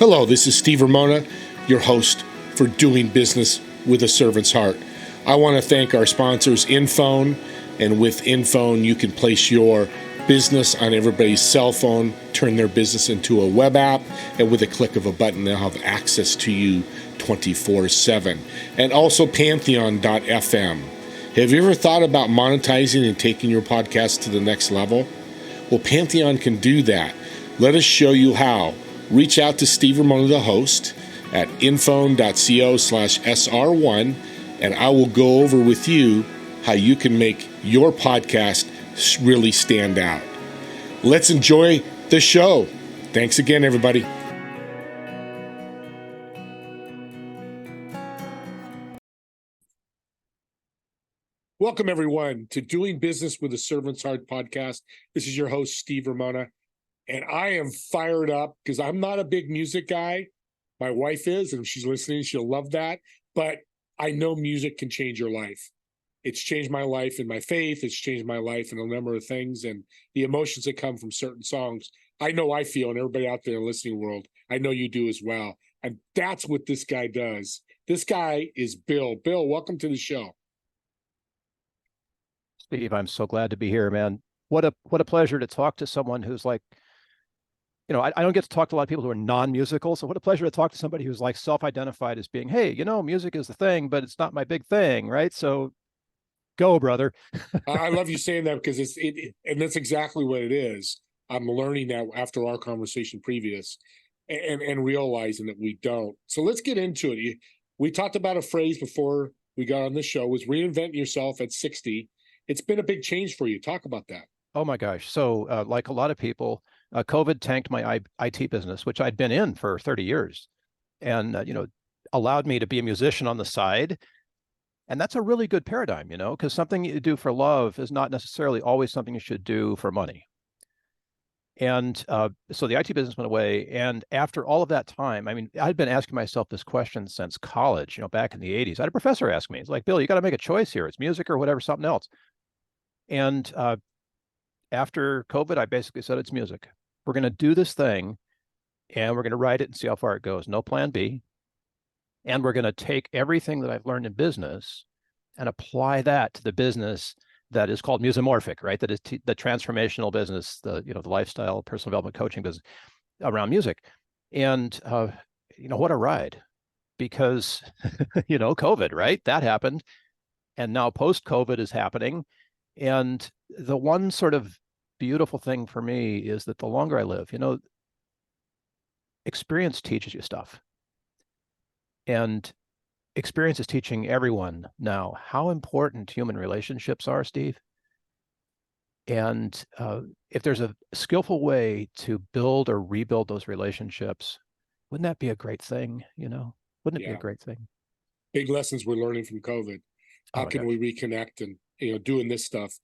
Hello, this is Steve Ramona, your host for Doing Business with a Servant's Heart. I want to thank our sponsors, Infone, and with Infone, you can place your business on everybody's cell phone, turn their business into a web app, and with a click of a button, they'll have access to you 24/7. And also Pantheon.fm. Have you ever thought about monetizing and taking your podcast to the next level? Well, Pantheon can do that. Let us show you how. Reach out to Steve Ramona, the host, at infone.co/SR1, and I will go over with you how you can make your podcast really stand out. Let's enjoy the show. Thanks again, everybody. Welcome, everyone, to Doing Business with a Servant's Heart podcast. This is your host, Steve Ramona. And I am fired up because I'm not a big music guy. My wife is, and if she's listening, she'll love that. But I know music can change your life. It's changed my life in my faith. It's changed my life in a number of things. And the emotions that come from certain songs, I know I feel, and everybody out there in the listening world, I know you do as well. And that's what this guy does. This guy is Bill. Bill, welcome to the show. Steve, I'm so glad to be here, man. What a pleasure to talk to someone who's like, I don't get to talk to a lot of people who are non-musical. So what a pleasure to talk to somebody who's like self-identified as being, hey, music is the thing, but it's not my big thing, right? So go, brother. I love you saying that because and that's exactly what it is. I'm learning that after our conversation previous and realizing that we don't. So let's get into it. We talked about a phrase before we got on the show, was reinvent yourself at 60. It's been a big change for you. Talk about that. Oh my gosh. So like a lot of people, COVID tanked my IT business, which I'd been in for 30 years and, allowed me to be a musician on the side. And that's a really good paradigm, because something you do for love is not necessarily always something you should do for money. And so the IT business went away. And after all of that time, I'd been asking myself this question since college, back in the 80s. I had a professor ask me, it's like, Bill, you got to make a choice here. It's music or whatever, something else. And after COVID, I basically said, it's music. We're going to do this thing and we're going to write it and see how far it goes. No plan B. And we're going to take everything that I've learned in business and apply that to the business that is called Musimorphic, right? That is the transformational business, the lifestyle, personal development coaching business around music. And, what a ride, because, COVID, right? That happened. And now post-COVID is happening. And the one sort of beautiful thing for me is that the longer I live, experience teaches you stuff. And experience is teaching everyone now how important human relationships are, Steve. And if there's a skillful way to build or rebuild those relationships, wouldn't that be a great thing? Wouldn't it be a great thing? Big lessons we're learning from COVID. How can we reconnect and, doing this stuff,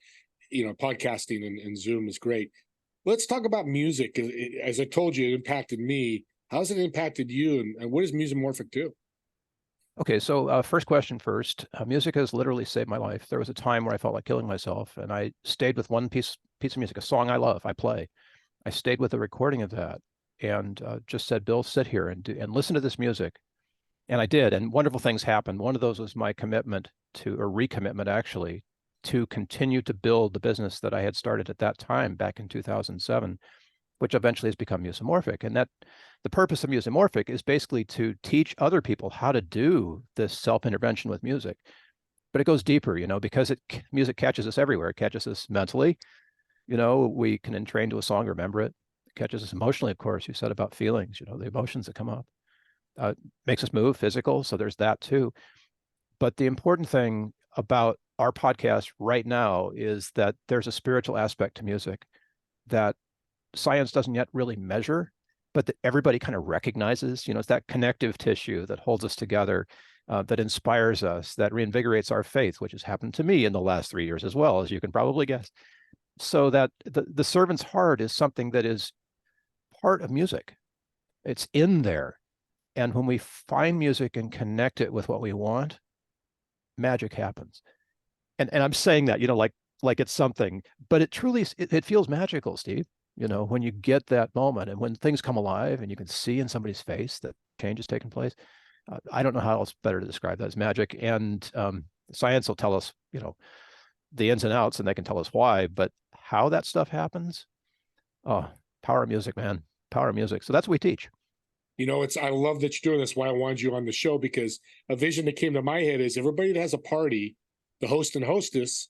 podcasting and Zoom is great. Let's talk about music. As I told you, it impacted me. How's it impacted you? And what does Musimorphic do? Okay, so first question first. Music has literally saved my life. There was a time where I felt like killing myself, and I stayed with one piece of music, a song I love, I play. I stayed with a recording of that and just said, Bill, sit here and listen to this music. And I did, and wonderful things happened. One of those was my recommitment actually, to continue to build the business that I had started at that time back in 2007, which eventually has become Musimorphic. And that the purpose of Musimorphic is basically to teach other people how to do this self-intervention with music. But it goes deeper, because music catches us everywhere. It catches us mentally. We can entrain to a song, remember it. It catches us emotionally, of course. You said about feelings, the emotions that come up. Makes us move, physical. So there's that too. But the important thing about our podcast right now is that there's a spiritual aspect to music that science doesn't yet really measure, but that everybody kind of recognizes. It's that connective tissue that holds us together, that inspires us, that reinvigorates our faith, which has happened to me in the last 3 years as well, as you can probably guess. So that the servant's heart is something that is part of music. It's in there. And when we find music and connect it with what we want, magic happens. And I'm saying that, like it's something, but it truly, it feels magical, Steve. when you get that moment and when things come alive and you can see in somebody's face that change is taking place. I don't know how else better to describe that as magic. And science will tell us, the ins and outs, and they can tell us why, but how that stuff happens, oh, power of music, man, power of music. So that's what we teach. I love that you're doing this. Why I wanted you on the show, because a vision that came to my head is everybody that has a party, the host and hostess,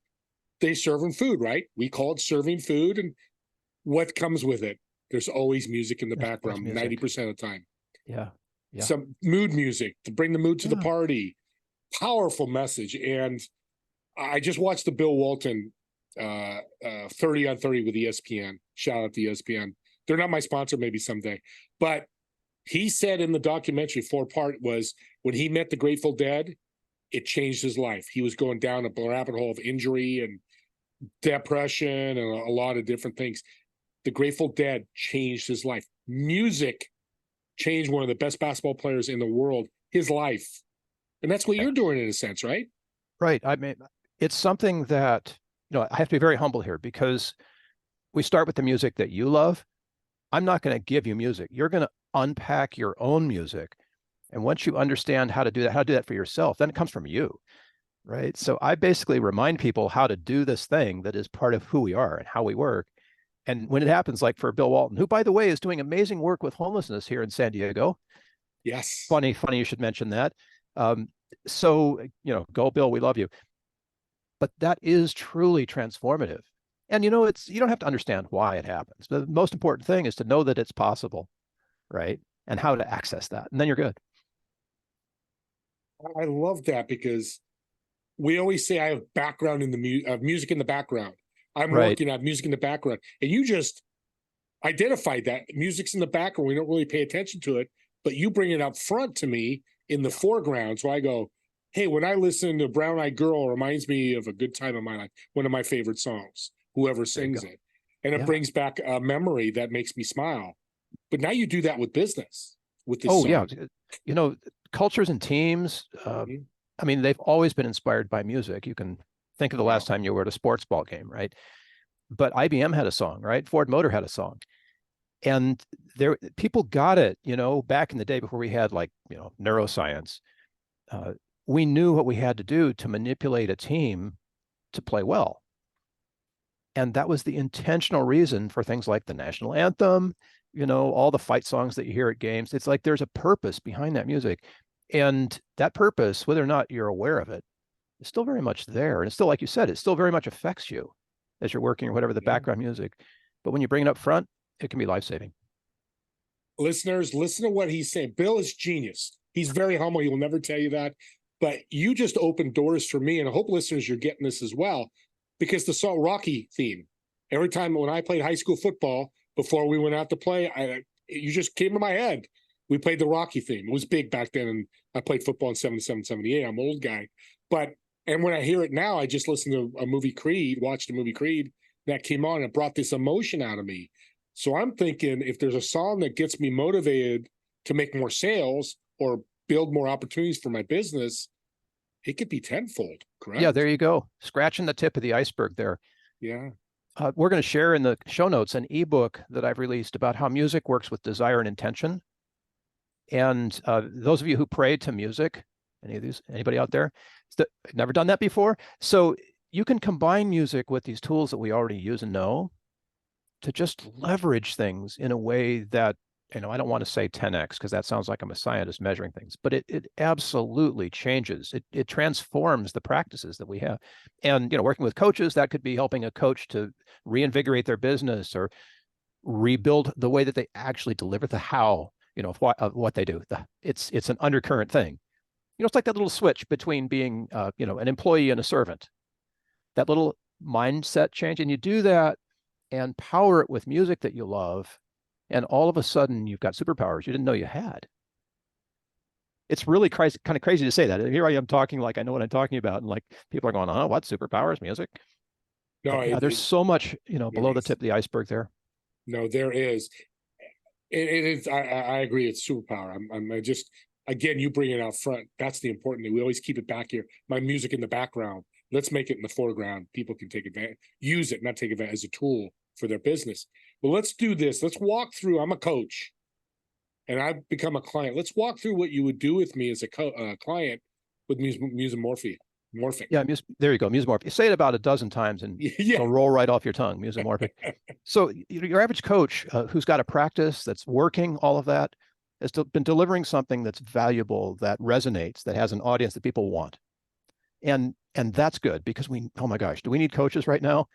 they serving food, right? We call it serving food, and what comes with it? There's always music in the background, 90% of the time. Yeah. Some mood music to bring the mood to the party. Powerful message. And I just watched the Bill Walton 30 on 30 with ESPN. Shout out to ESPN. They're not my sponsor, maybe someday. But he said in the documentary, 4-part, was when he met the Grateful Dead, it changed his life. He was going down a rabbit hole of injury and depression and a lot of different things. The Grateful Dead changed his life. Music changed one of the best basketball players in the world, his life. And that's what you're doing in a sense, right? Right. I mean, it's something that, I have to be very humble here, because we start with the music that you love. I'm not going to give you music. You're going to unpack your own music. And once you understand how to do that for yourself, then it comes from you, right? So I basically remind people how to do this thing that is part of who we are and how we work. And when it happens, like for Bill Walton, who, by the way, is doing amazing work with homelessness here in San Diego. Yes. Funny you should mention that. So, go Bill, we love you. But that is truly transformative. And, you don't have to understand why it happens. The most important thing is to know that it's possible, right? And how to access that. And then you're good. I love that, because we always say I have background in the music in the background. I'm working at music in the background. And you just identified that music's in the background. We don't really pay attention to it, but you bring it up front to me in the foreground. So I go, hey, when I listen to Brown Eyed Girl, it reminds me of a good time in my life. One of my favorite songs, whoever sings it. And it brings back a memory that makes me smile. But now you do that with business, with this song. Yeah. Cultures and teams, I mean, they've always been inspired by music. You can think of the last time you were at a sports ball game, right? But IBM had a song, right? Ford Motor had a song. And people got it, back in the day before we had neuroscience. We knew what we had to do to manipulate a team to play well. And that was the intentional reason for things like the national anthem, all the fight songs that you hear at games. It's like there's a purpose behind that music. And that purpose, whether or not you're aware of it, is still very much there. And it's still, like you said, it still very much affects you as you're working or whatever the background music. But when you bring it up front, it can be life-saving. Listeners, listen to what he's saying. Bill is genius. He's very humble. He will never tell you that. But you just opened doors for me, and I hope listeners, you're getting this as well, because the song Rocky theme, every time when I played high school football, before we went out to play, you just came to my head. We played the Rocky theme. It was big back then, and I played football in 77, 78. I'm an old guy. And when I hear it now, I just listened to watched the movie Creed, that came on, and it brought this emotion out of me. So I'm thinking, if there's a song that gets me motivated to make more sales or build more opportunities for my business, it could be tenfold, correct? Yeah, there you go. Scratching the tip of the iceberg there. Yeah. We're going to share in the show notes an ebook that I've released about how music works with desire and intention. And those of you who pray to music, anybody out there, never done that before? So you can combine music with these tools that we already use and know to just leverage things in a way that, I don't want to say 10x, because that sounds like I'm a scientist measuring things, but it absolutely changes. It transforms the practices that we have. And, working with coaches, that could be helping a coach to reinvigorate their business or rebuild the way that they actually deliver the how, of what they do. It's an undercurrent thing. It's like that little switch between being, an employee and a servant, that little mindset change. And you do that and power it with music that you love. And all of a sudden, you've got superpowers you didn't know you had. It's really kind of crazy to say that. Here I am talking like I know what I'm talking about. And like people are going, oh, what superpowers, music? No, there's so much, below the tip of the iceberg there. No, there is. It is. I agree. It's superpower. I'm just, again, you bring it out front. That's the important thing. We always keep it back here. My music in the background. Let's make it in the foreground. People can take advantage, use it, not take advantage as a tool for their business. Well, let's do this. Let's walk through. I'm a coach and I've become a client. Let's walk through what you would do with me as a client with Musimorphic. Yeah, there you go, Musimorphic. You say it about a dozen times and it'll roll right off your tongue, Musimorphic. So your average coach who's got a practice that's working, all of that, has been delivering something that's valuable, that resonates, that has an audience that people want. And that's good because oh my gosh, do we need coaches right now?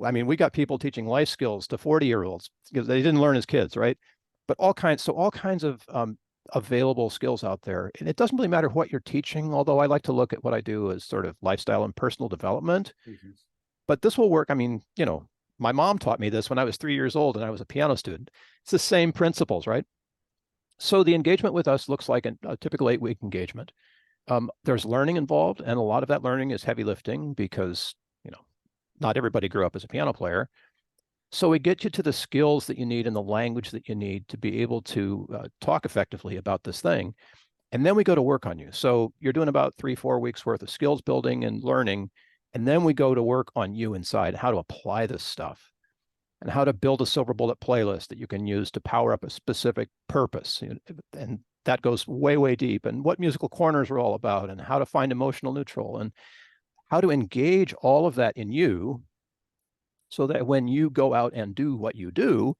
I mean, we got people teaching life skills to 40-year-olds because they didn't learn as kids, right? But all kinds of available skills out there. And it doesn't really matter what you're teaching, although I like to look at what I do as sort of lifestyle and personal development. Mm-hmm. But this will work. I mean, my mom taught me this when I was 3 years old and I was a piano student. It's the same principles, right? So the engagement with us looks like a typical 8-week engagement. There's learning involved, and a lot of that learning is heavy lifting because, not everybody grew up as a piano player. So we get you to the skills that you need and the language that you need to be able to talk effectively about this thing. And then we go to work on you. So you're doing about 3-4 weeks worth of skills building and learning. And then we go to work on you inside, how to apply this stuff and how to build a silver bullet playlist that you can use to power up a specific purpose. And that goes way, way deep, and what musical corners are all about and how to find emotional neutral and how to engage all of that in you so that when you go out and do what you do,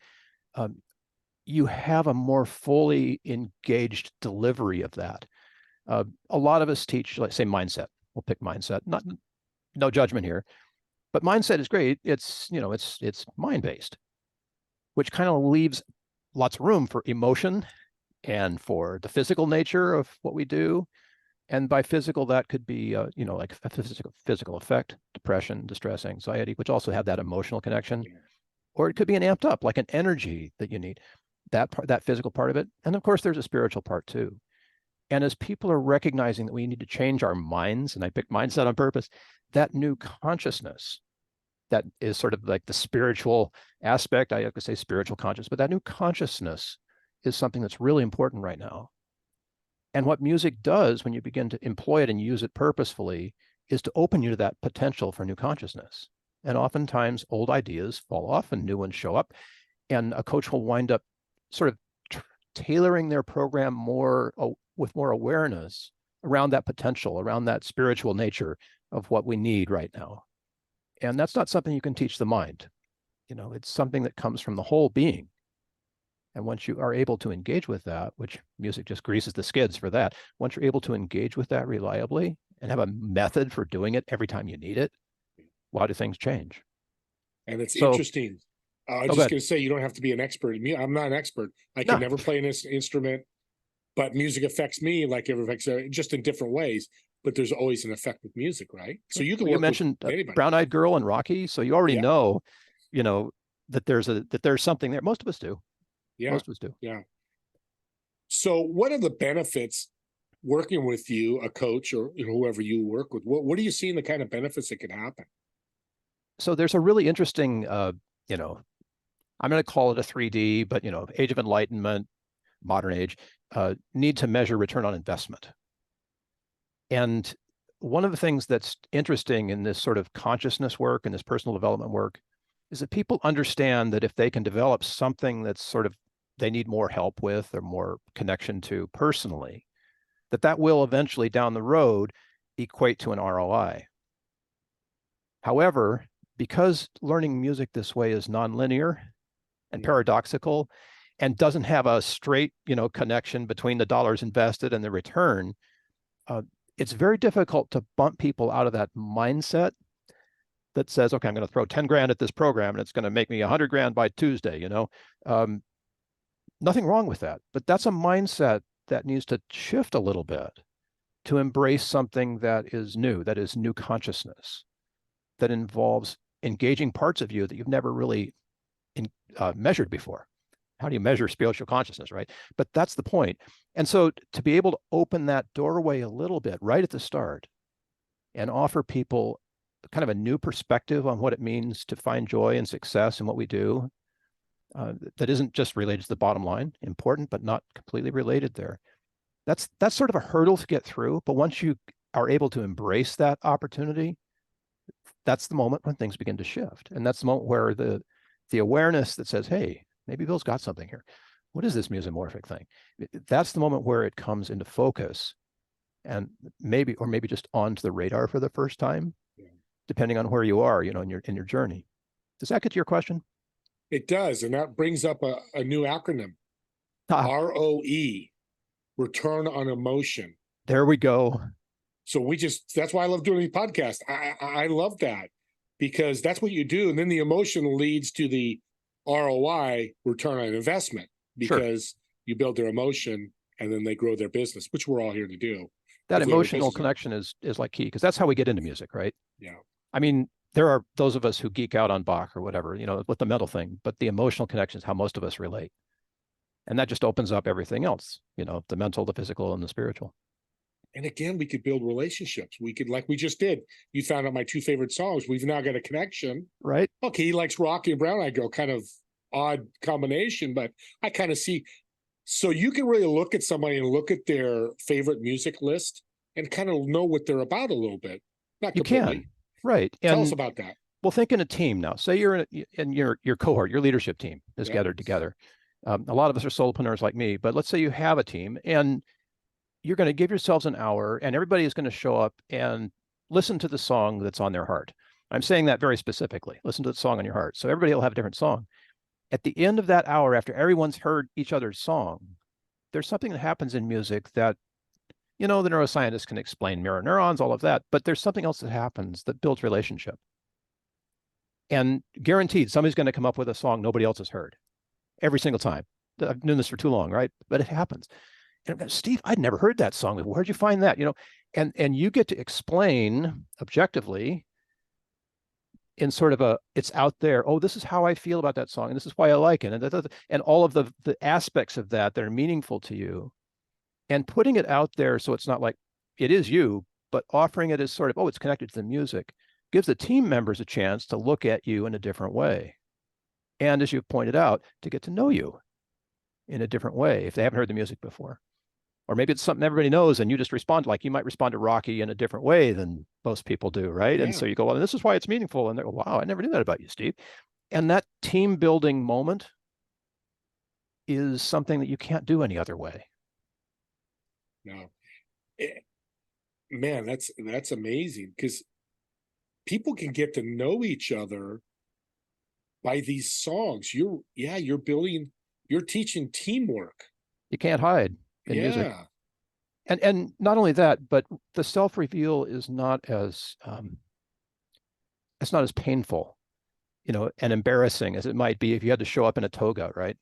you have a more fully engaged delivery of that. A lot of us teach, let's say, mindset. We'll pick mindset. No judgment here, but mindset is great. It's mind-based, which kind of leaves lots of room for emotion and for the physical nature of what we do. And by physical, that could be, like a physical effect, depression, distress, anxiety, which also have that emotional connection. Or it could be an amped up, like an energy that you need, that physical part of it. And of course, there's a spiritual part too. And as people are recognizing that we need to change our minds, and I picked mindset on purpose, that new consciousness, that is sort of like the spiritual aspect. I have to say spiritual conscious, but that new consciousness is something that's really important right now. And what music does when you begin to employ it and use it purposefully is to open you to that potential for new consciousness. And oftentimes old ideas fall off and new ones show up. And a coach will wind up sort of tailoring their program with more awareness around that potential, around that spiritual nature of what we need right now. And that's not something you can teach the mind. It's something that comes from the whole being. And once you are able to engage with that, which music just greases the skids for that, once you're able to engage with that reliably and have a method for doing it every time you need it, why do things change? And it's interesting. I was just going to say, you don't have to be an expert. I'm not an expert. I can never play an instrument, but music affects me like it affects just in different ways. But there's always an effect with music, right? So you can work mentioned with anybody. Brown Eyed Girl and Rocky, so you already know, that there's something there. Most of us do. Yeah. Most of us do. Yeah. So what are the benefits working with you, a coach, or whoever you work with? What are you seeing the kind of benefits that could happen? So there's a really interesting, I'm going to call it a 3D, but Age of Enlightenment, modern age, need to measure return on investment. And one of the things that's interesting in this sort of consciousness work and this personal development work is that people understand that if they can develop something that's sort of they need more help with or more connection to personally, that will eventually down the road equate to an ROI. However, because learning music this way is nonlinear and paradoxical and doesn't have a straight, connection between the dollars invested and the return, it's very difficult to bump people out of that mindset that says, okay, I'm going to throw 10 grand at this program and it's going to make me 100 grand by Tuesday, Nothing wrong with that, but that's a mindset that needs to shift a little bit to embrace something that is new consciousness, that involves engaging parts of you that you've never really measured before. How do you measure spiritual consciousness, right? But that's the point. And so to be able to open that doorway a little bit right at the start and offer people kind of a new perspective on what it means to find joy and success in what we do, that isn't just related to the bottom line, important, but not completely related there. That's sort of a hurdle to get through. But once you are able to embrace that opportunity, that's the moment when things begin to shift. And that's the moment where the the awareness that says, hey, maybe Bill's got something here. What is this Musimorphic thing? That's the moment where it comes into focus, and maybe just onto the radar for the first time, depending on where you are, in your journey. Does that get to your question? It does, and that brings up a new acronym, ROE, return on emotion. There we go. So that's why I love doing the podcast. I love that, because that's what you do. And then the emotion leads to the ROI, return on investment, because you build their emotion and then they grow their business, which we're all here to do. That emotional connection is like key, because that's how we get into music, right? Yeah. I mean, there are those of us who geek out on Bach or whatever, with the mental thing, but the emotional connection is how most of us relate. And that just opens up everything else, the mental, the physical, and the spiritual. And again, we could build relationships. We could, like we just did. You found out my 2 favorite songs. We've now got a connection. Right. Okay, he likes Rocky and Brown Eyed Girl, kind of odd combination, but I kind of see. So you can really look at somebody and look at their favorite music list and kind of know what they're about a little bit. Not completely. You can. Right. Tell us about that. Well, think in a team now. Say you're in your cohort, your leadership team is gathered together. A lot of us are solopreneurs like me, but let's say you have a team and you're going to give yourselves an hour, and everybody is going to show up and listen to the song that's on their heart. I'm saying that very specifically. Listen to the song on your heart. So everybody will have a different song. At the end of that hour, after everyone's heard each other's song, there's something that happens in music that, the neuroscientists can explain, mirror neurons, all of that, but there's something else that happens that builds relationship. And guaranteed, somebody's going to come up with a song nobody else has heard every single time. I've known this for too long, right? But it happens. And Steve, I'd never heard that song before. Where'd you find that? And you get to explain objectively in sort of it's out there. Oh, this is how I feel about that song, and this is why I like it, and all of the aspects of that are meaningful to you, and putting it out there so it's not like it is you, but offering it as sort of, it's connected to the music, gives the team members a chance to look at you in a different way, and as you pointed out, to get to know you in a different way if they haven't heard the music before. Or maybe it's something everybody knows and you just respond, like you might respond to Rocky in a different way than most people do, right? Yeah. And so you go, well, this is why it's meaningful. And they go, wow, I never knew that about you, Steve. And that team building moment is something that you can't do any other way. No. Man, that's amazing, because people can get to know each other by these songs. You're teaching teamwork. You can't hide in music. And not only that, but the self-reveal is not as it's not as painful, and embarrassing as it might be if you had to show up in a toga, right?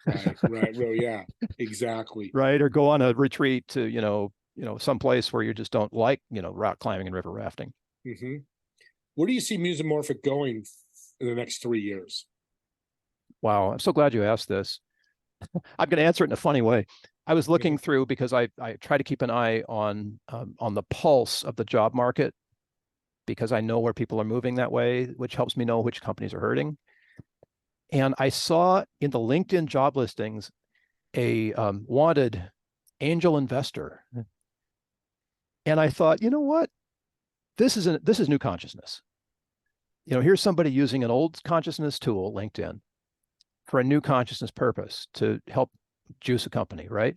Right. Well, yeah, exactly. Right. Or go on a retreat to, someplace where you just don't like, rock climbing and river rafting. Mm-hmm. Where do you see Musimorphic going in the next 3 years? Wow. I'm so glad you asked this. I'm going to answer it in a funny way. I was looking through, because I try to keep an eye on the pulse of the job market, because I know where people are moving that way, which helps me know which companies are hurting. And I saw in the LinkedIn job listings a wanted angel investor. And I thought, you know what? This is new consciousness. Here's somebody using an old consciousness tool, LinkedIn, for a new consciousness purpose to help juice a company, right?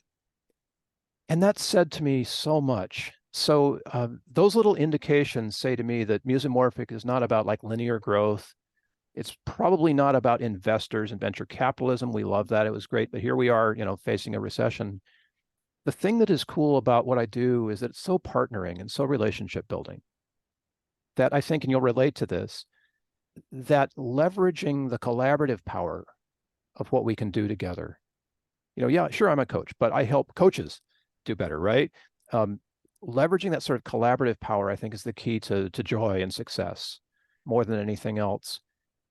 And that said to me so much. So those little indications say to me that Musimorphic is not about like linear growth. It's probably not about investors and venture capitalism. We love that. It was great. But here we are, facing a recession. The thing that is cool about what I do is that it's so partnering and so relationship building that I think, and you'll relate to this, that leveraging the collaborative power of what we can do together. Yeah, sure, I'm a coach, but I help coaches do better, right? Leveraging that sort of collaborative power, I think, is the key to joy and success more than anything else.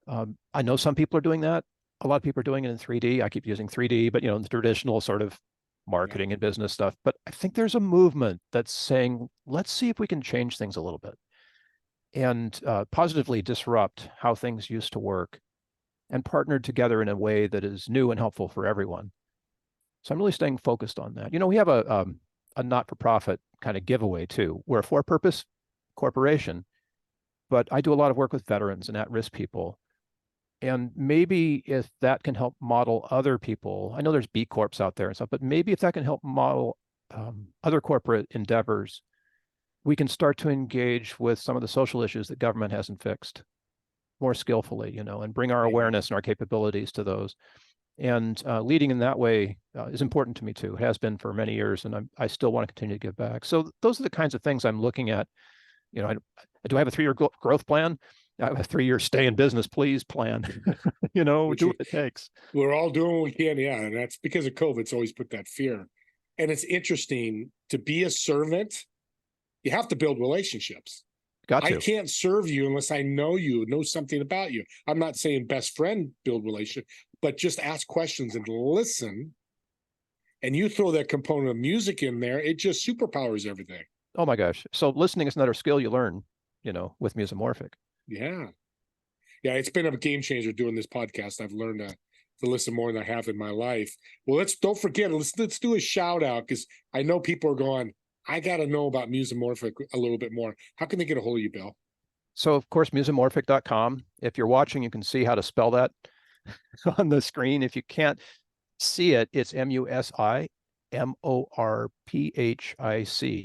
I know some people are doing that. A lot of people are doing it in 3D. I keep using 3D, but the traditional sort of marketing and business stuff. But I think there's a movement that's saying, let's see if we can change things a little bit and positively disrupt how things used to work and partner together in a way that is new and helpful for everyone. So I'm really staying focused on that. We have a not-for-profit kind of giveaway too. We're a for-purpose corporation, but I do a lot of work with veterans and at-risk people. And maybe if that can help model other people, I know there's B Corps out there and stuff, but maybe if that can help model other corporate endeavors, we can start to engage with some of the social issues that government hasn't fixed more skillfully, and bring our awareness and our capabilities to those. And leading in that way is important to me too. It has been for many years, and I still want to continue to give back. So those are the kinds of things I'm looking at. Do I have a 3-year growth plan? I have a 3-year stay in business, please plan. Do what it takes. We're all doing what we can, yeah. And that's because of COVID. It's always put that fear. And it's interesting to be a servant. You have to build relationships. I can't serve you unless I know you, know something about you. I'm not saying best friend build relationship, but just ask questions and listen. And you throw that component of music in there, it just superpowers everything. Oh my gosh. So listening is another skill you learn, with Musimorphic. Yeah. Yeah, it's been a game changer doing this podcast. I've learned to listen more than I have in my life. Well, don't forget, let's do a shout out, because I know people are going, I got to know about Musimorphic a little bit more. How can they get a hold of you, Bill? So, of course, Musimorphic.com. If you're watching, you can see how to spell that on the screen. If you can't see it, it's Musimorphic,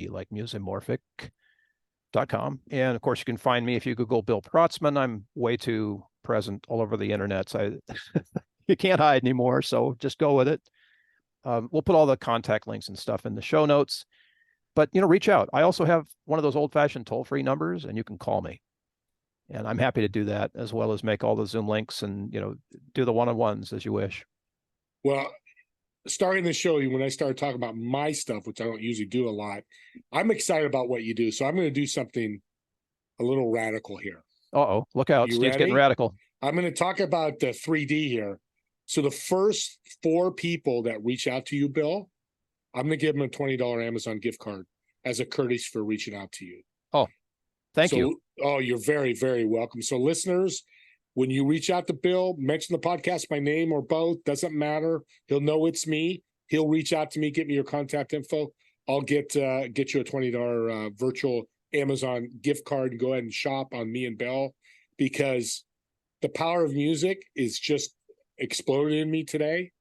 like Musimorphic.com. And of course, you can find me if you Google Bill Protzmann. I'm way too present all over the internet. So you can't hide anymore. So just go with it. We'll put all the contact links and stuff in the show notes. But, reach out. I also have one of those old-fashioned toll-free numbers, and you can call me. And I'm happy to do that, as well as make all the Zoom links and, do the one-on-ones as you wish. Well, starting the show, when I started talking about my stuff, which I don't usually do a lot, I'm excited about what you do. So I'm going to do something a little radical here. Uh-oh, look out. Steve's getting radical. I'm going to talk about the 3D here. So the first 4 people that reach out to you, Bill, I'm going to give them a $20 Amazon gift card as a courtesy for reaching out to you. Oh, thank you. Oh, you're very, very welcome. So listeners, when you reach out to Bill, mention the podcast, my name or both, doesn't matter. He'll know it's me. He'll reach out to me, get me your contact info. I'll get you a $20 virtual Amazon gift card and go ahead and shop on me and Bill, because the power of music is just exploded in me today.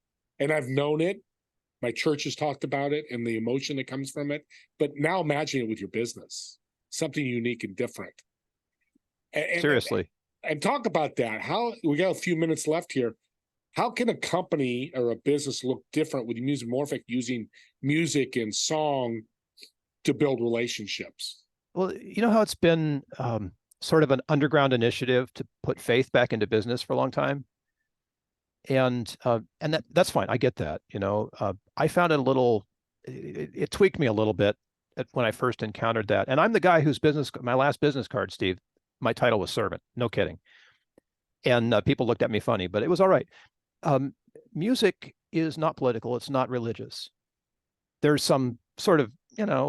And I've known it. My church has talked about it and the emotion that comes from it. But now imagine it with your business, something unique and different. Seriously. And talk about that. We got a few minutes left here. How can a company or a business look different with Musimorphic using music and song to build relationships? Well, you know how it's been sort of an underground initiative to put faith back into business for a long time? And that's fine. I get that. I found it it tweaked me a little bit when I first encountered that. And I'm the guy whose my last business card, Steve, my title was servant. No kidding. And people looked at me funny, but it was all right. Music is not political. It's not religious. There's some sort of,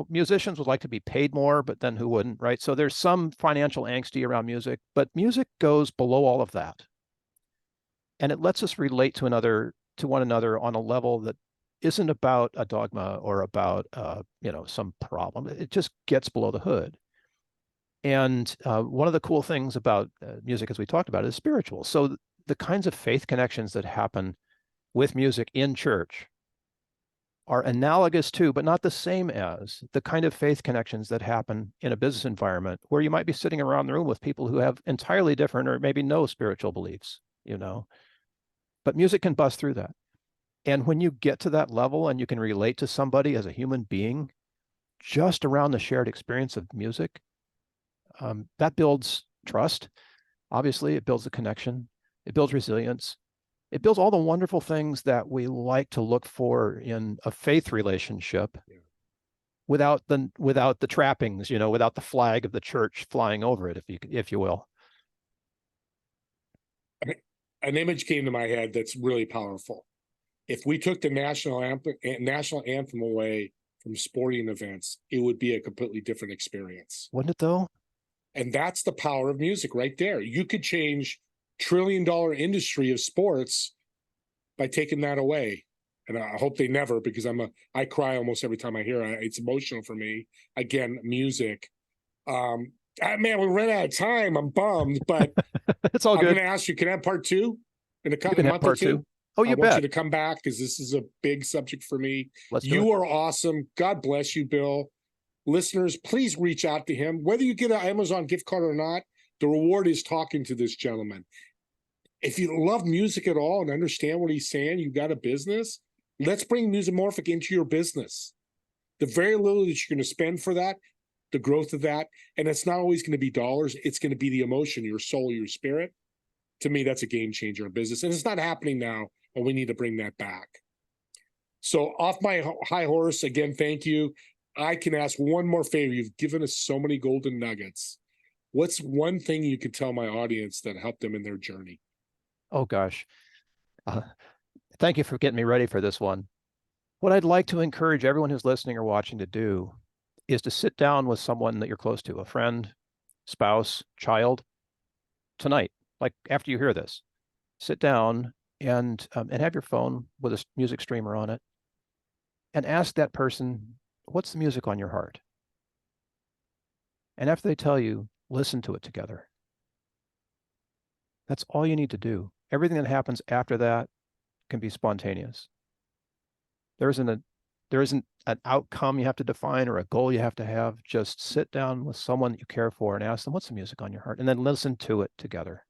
musicians would like to be paid more, but then who wouldn't, right? So there's some financial angsty around music, but music goes below all of that. And it lets us relate to one another on a level that isn't about a dogma or about some problem. It just gets below the hood. And one of the cool things about music, as we talked about, is spiritual. So the kinds of faith connections that happen with music in church are analogous to, but not the same as, the kind of faith connections that happen in a business environment where you might be sitting around the room with people who have entirely different or maybe no spiritual beliefs, But music can bust through that. And when you get to that level and you can relate to somebody as a human being just around the shared experience of music, that builds trust. Obviously, it builds a connection. It builds resilience. It builds all the wonderful things that we like to look for in a faith relationship, without the trappings, without the flag of the church flying over it, if you will. An image came to my head that's really powerful. If we took the national anthem away from sporting events, it would be a completely different experience. Wouldn't it though? And that's the power of music right there. You could change $1 trillion industry of sports by taking that away. And I hope they never, because I cry almost every time I hear it. It's emotional for me. Again, music. Man, we ran out of time. I'm bummed, but It's all I'm going good. to ask you, can I have part two in You a can have month or part two? two. Oh, I you want you bet. to come back because this is a big subject for me. Let's do it. You are awesome. God bless you, Bill. Listeners, please reach out to him. Whether you get an Amazon gift card or not, the reward is talking to this gentleman. If you love music at all and understand what he's saying, you've got a business, let's bring Musimorphic into your business. The very little that you're going to spend for that, the growth of that, and it's not always going to be dollars, it's going to be the emotion, your soul, your spirit. To me, that's a game changer in business. And it's not happening now, and we need to bring that back. So off my high horse, again, thank you. I can ask one more favor. You've given us so many golden nuggets. What's one thing you could tell my audience that helped them in their journey? Oh, gosh. Thank you for getting me ready for this one. What I'd like to encourage everyone who's listening or watching to do is to sit down with someone that you're close to, a friend, spouse, child, tonight, like after you hear this, sit down and have your phone with a music streamer on it and ask that person, what's the music on your heart? And after they tell you, listen to it together. That's all you need to do. Everything that happens after that can be spontaneous. There isn't an outcome you have to define or a goal you have to have. Just sit down with someone that you care for and ask them, what's the music on your heart? And then listen to it together.